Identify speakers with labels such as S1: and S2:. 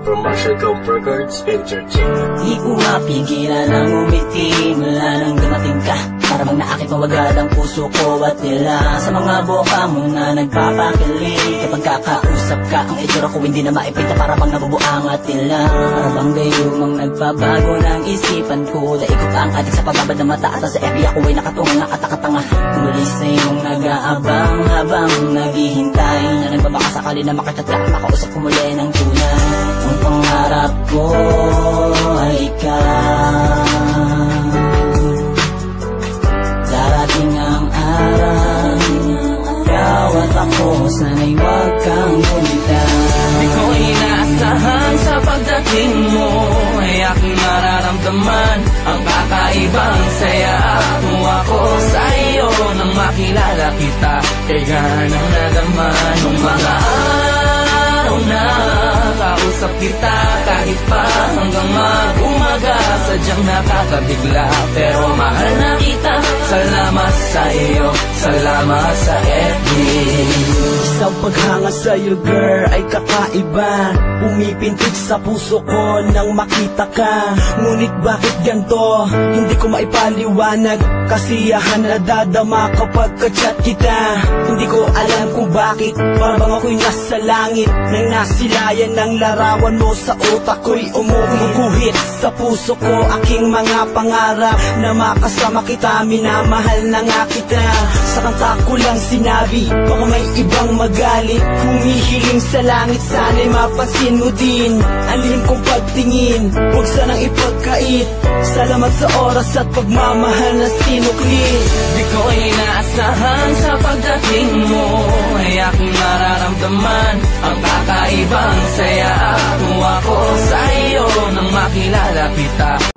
S1: From Marshall Comfort Cards, Entertainment.
S2: Di ko mapigilan ang umiti mula nang dumating ka. Para bang naakit mo agad ang puso ko at nila sa mga boka mo na nagpapakilig. Kapag kakausap ka, ang itsura ko hindi na maipinta. Para bang nabubuang at nila. Para bang gayumang nagbabago ng isipan ko. Daig ko pa ang adik sa pagbabad ng mata. At sa FB ako ay nakatunga at nakatanga. Tulis na yung nag-aabang habang naghihintay na nagbabaka sakali na makachat ka. Makausap ko muli ng tunay. Ang pangarap ko ay ikaw. Darating ang araw, ikaw at ako, sana'y huwag kang bumitaw. Di ko inaasahan sa pagdating mo, ay aking mararamdaman ang kakaibang saya. Tuwa ko sa iyo nang makilala kita, kay ganang nadama nung mga araw na kausap kita. Kahit pa hanggang mag-umaga, sadyang nakakabigla, pero mahal na kita. Salamat sa iyo, salamat sa FB.
S3: Isang paghanga sa'yo girl ay kakaiba. Pumipintig sa puso ko nang makita ka. Ngunit bakit ganto? Hindi ko maipaliwanag. Kasiyahan na dadama kapag kachat kita. Hindi ko alam kung bakit, parang ako'y nasa langit. Nang nasilayan ng larawan mo sa utak ko'y umuguhit sa puso ko aking mga pangarap na makasama kita. Minamahal na nga kita. Sa kanta ko lang sinabi, baka may ibang magalit. Humihiling sa langit, sana'y mapansin mo din ang lihim kong pagtingin, huwag sanang ipagkait. Salamat sa oras at pagmamahal na sinukli.
S2: Di ko inaasahan sa pagdating mo, ay aking mararamdaman ang kakaibang saya. Tuwa ko sa iyo nang makilala kita.